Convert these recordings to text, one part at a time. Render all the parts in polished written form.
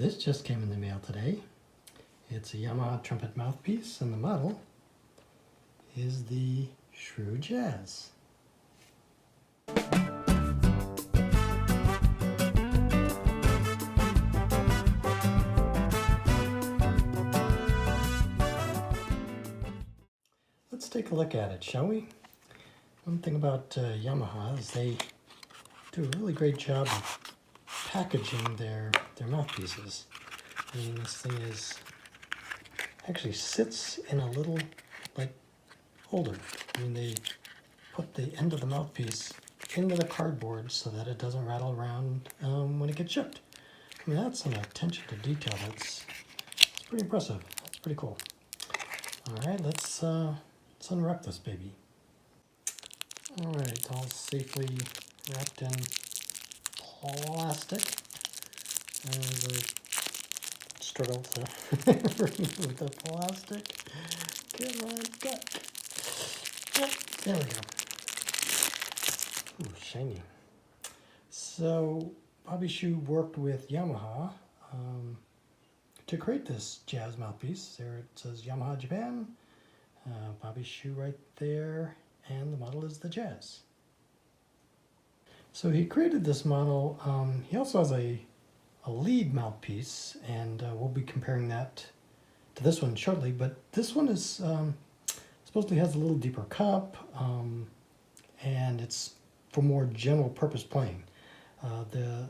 This just came in the mail today. It's a Yamaha Trumpet Mouthpiece, and the model is the Shew Jazz. Let's take a look at it, shall we? One thing about Yamaha is they do a really great job of packaging their mouthpieces. I mean, this thing actually sits in a little like holder. I mean, they put the end of the mouthpiece into the cardboard so that it doesn't rattle around when it gets shipped. I mean, that's an attention to detail. It's pretty impressive. It's pretty cool. All right, let's unwrap this baby. All right, it's all safely wrapped in plastic. As I struggle to remove the plastic. Come on, cut. There we go. Ooh, shiny. So, Bobby Shew worked with Yamaha to create this jazz mouthpiece. There it says Yamaha Japan, Bobby Shew right there, and the model is the Jazz. So he created this model. He also has a lead mouthpiece, and we'll be comparing that to this one shortly, but this one is supposedly has a little deeper cup, and it's for more general purpose playing. The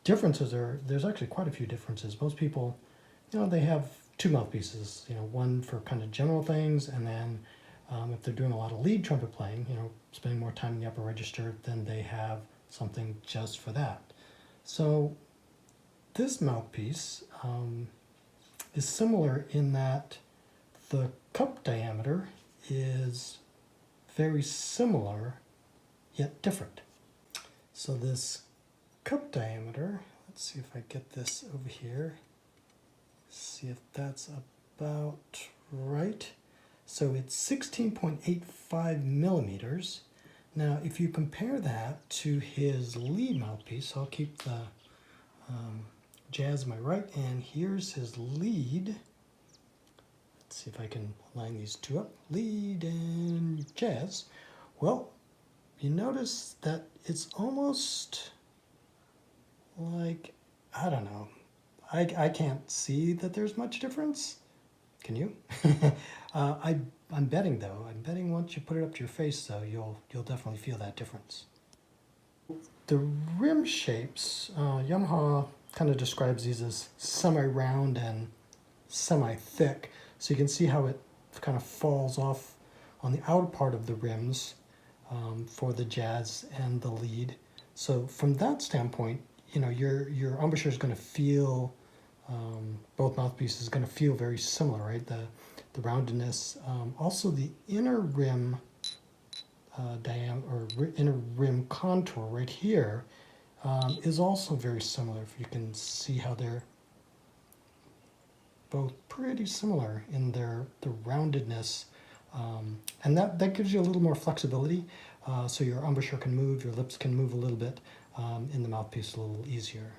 differences there's actually quite a few differences. Most people, they have two mouthpieces, one for kind of general things, and then if they're doing a lot of lead trumpet playing, spending more time in the upper register, then they have something just for that. So this mouthpiece is similar in that the cup diameter is very similar, yet different. So this cup diameter, let's see if I get this over here, see if that's about right. So it's 16.85 millimeters. Now, if you compare that to his lead mouthpiece, I'll keep the Jazz on my right, and here's his lead. Let's see if I can line these two up. Lead and Jazz. Well, you notice that it's almost like, I don't know. I can't see that there's much difference. Can you? I'm betting though. I'm betting once you put it up to your face though, you'll definitely feel that difference. The rim shapes, Yamaha kind of describes these as semi-round and semi-thick. So you can see how it kind of falls off on the outer part of the rims for the Jazz and the lead. So from that standpoint, your embouchure is going to feel, both mouthpieces is going to feel very similar, right? The roundedness. Also the inner rim diameter or inner rim contour right here is also very similar. If you can see how they're both pretty similar in the roundedness, and that gives you a little more flexibility, so your embouchure can move, your lips can move a little bit in the mouthpiece a little easier.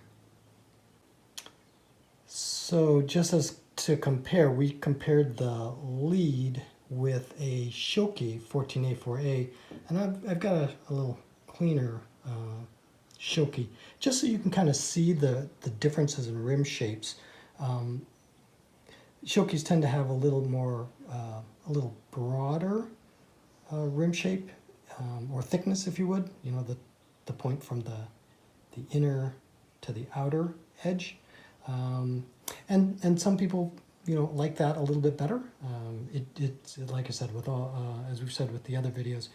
So just as to compare, we compared the lead with a Shilke 14A4A, and I've got a little cleaner Shilke, just so you can kind of see the differences in rim shapes. Shilkes tend to have a little more, a little broader rim shape, or thickness, if you would. The point from the inner to the outer edge. And some people, like that a little bit better. It's like I said, with all, as we've said with the other videos,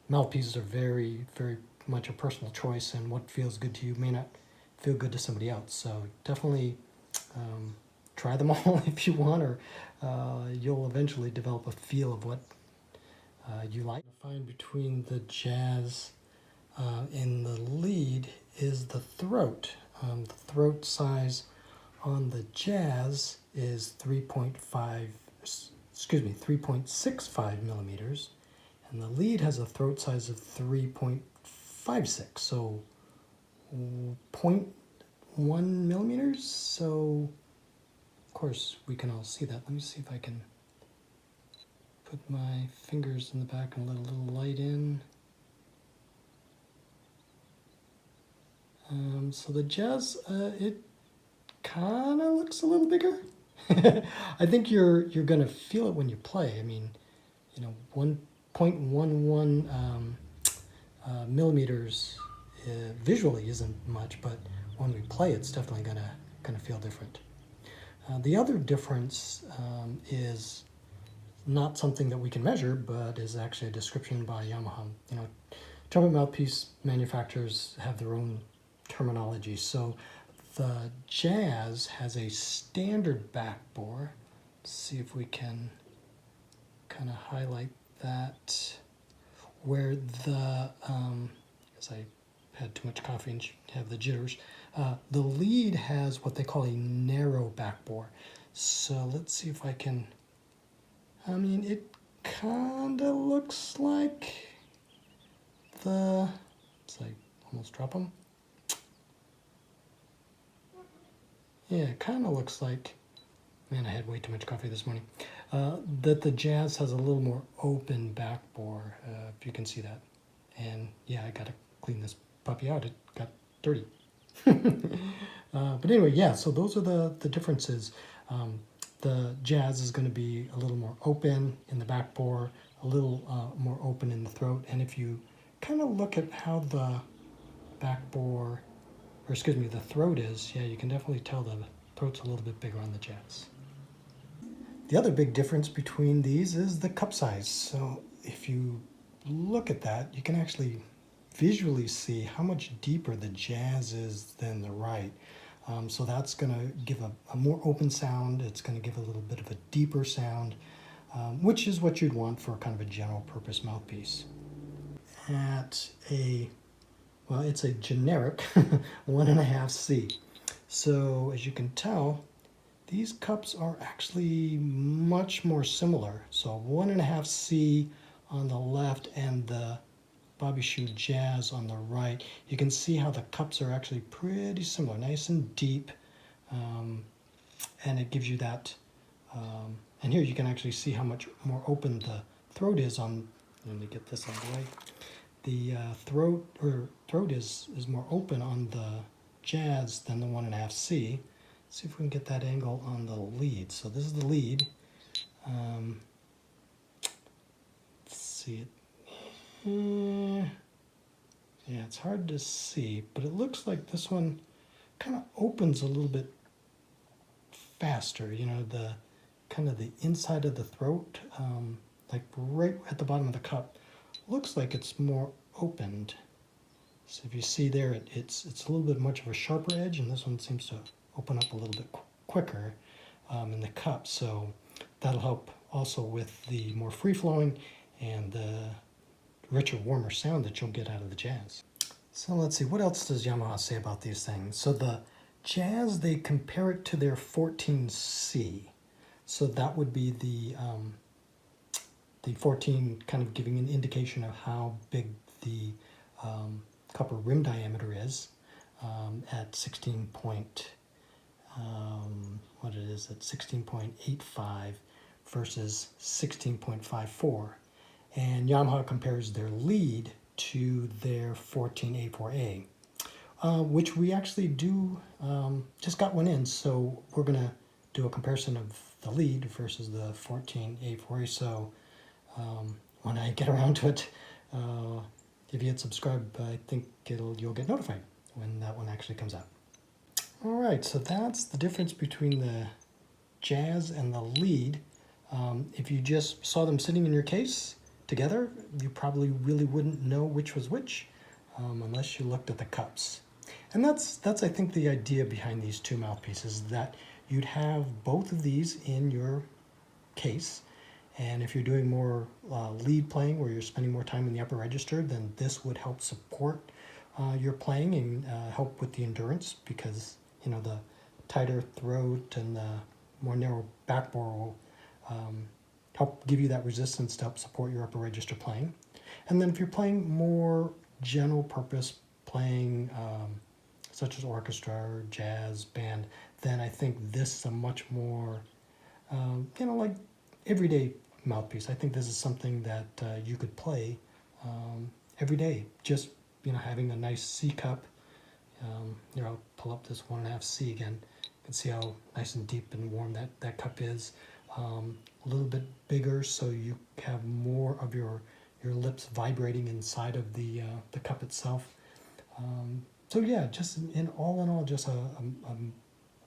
mouthpieces are very, very much a personal choice, and what feels good to you may not feel good to somebody else. So definitely try them all if you want, or you'll eventually develop a feel of what you like. The find between the Jazz and the lead is the throat. The throat size on the Jazz is 3.65 millimeters, and the lead has a throat size of 3.56. So millimeters, so of course we can all see that. Let me see if I can put my fingers in the back and let a little light in. So the Jazz, it kind of looks a little bigger. I think you're gonna feel it when you play. I mean, 1.11 millimeters visually isn't much, but when we play, it's definitely gonna feel different. The other difference is not something that we can measure, but is actually a description by Yamaha. Trumpet mouthpiece manufacturers have their own terminology. So the Jazz has a standard backbore. Let's see if we can kind of highlight that, where the, because I had too much coffee and have the jitters, the Lead has what they call a narrow backbore. So let's see if I can, it kind of looks like let's like almost drop them. Yeah, it kind of looks like, man, I had way too much coffee this morning, that the Jazz has a little more open backbore, if you can see that. And yeah, I got to clean this puppy out. It got dirty. But anyway, yeah, so those are the differences. The Jazz is going to be a little more open in the backbore, a little more open in the throat. And if you kind of look at how the backbore, or excuse me, the throat is, yeah, you can definitely tell the throat's a little bit bigger on the Jazz. The other big difference between these is the cup size. So if you look at that, you can actually visually see how much deeper the Jazz is than the right. So that's going to give a more open sound. It's going to give a little bit of a deeper sound, which is what you'd want for kind of a general purpose mouthpiece. Well, it's a generic 1.5C. So as you can tell, these cups are actually much more similar. So 1.5C on the left and the Bobby Shew Jazz on the right. You can see how the cups are actually pretty similar, nice and deep, and it gives you that. And here you can actually see how much more open the throat is on. Let me get this out of the way. The throat is more open on the Jazz than the 1.5C. See if we can get that angle on the Lead. So this is the Lead. Let's see it. Yeah, it's hard to see, but it looks like this one kind of opens a little bit faster. The kind of the inside of the throat, like right at the bottom of the cup, looks like it's more opened. So if you see there, it's a little bit much of a sharper edge, and this one seems to open up a little bit quicker in the cup. So that'll help also with the more free-flowing and the richer, warmer sound that you'll get out of the Jazz. So let's see, what else does Yamaha say about these things? So the Jazz, they compare it to their 14C. So that would be the 14 kind of giving an indication of how big the cup or rim diameter is at 16.85 versus 16.54. And Yamaha compares their Lead to their 14A4A, which we actually do, just got one in, so we're going to do a comparison of the Lead versus the 14A4A. So when I get around to it, if you hit subscribe, I think you'll get notified when that one actually comes out. All right, so that's the difference between the Jazz and the Lead. If you just saw them sitting in your case together, you probably really wouldn't know which was which unless you looked at the cups. And that's I think the idea behind these two mouthpieces, that you'd have both of these in your case. And if you're doing more lead playing, where you're spending more time in the upper register, then this would help support your playing and help with the endurance, because the tighter throat and the more narrow backbore will help give you that resistance to help support your upper register playing. And then if you're playing more general purpose playing, such as orchestra or jazz band, then I think this is a much more, like everyday mouthpiece. I think this is something that you could play every day. Just, having a nice C cup. I'll pull up this 1.5 C again. You can see how nice and deep and warm that cup is. A little bit bigger, so you have more of your lips vibrating inside of the cup itself. So yeah, just in all, just a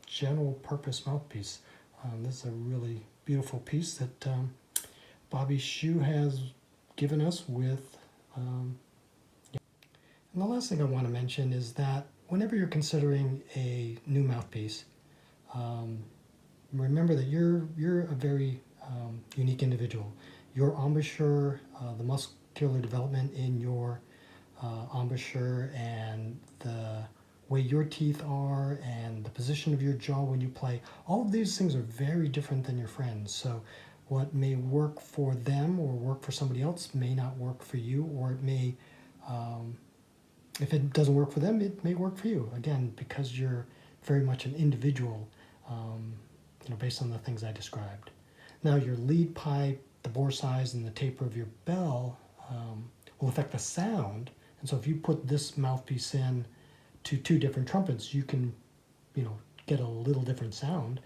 general purpose mouthpiece. This is a really beautiful piece that Bobby Shew has given us with. And the last thing I want to mention is that whenever you're considering a new mouthpiece, remember that you're a very unique individual. Your embouchure, the muscular development in your embouchure, and the way your teeth are, and the position of your jaw when you play, all of these things are very different than your friends. So what may work for them or work for somebody else may not work for you, or it may, if it doesn't work for them, it may work for you. Again, because you're very much an individual, based on the things I described. Now, your lead pipe, the bore size, and the taper of your bell will affect the sound. And so if you put this mouthpiece in to 2 different trumpets, you can, get a little different sound.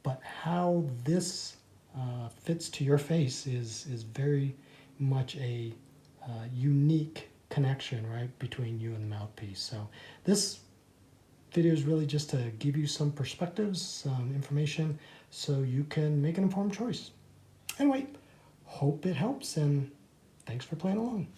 But how this fits to your face is very much a unique connection, right, between you and the mouthpiece. So this video is really just to give you some perspectives, some information, so you can make an informed choice. Anyway, hope it helps, and thanks for playing along.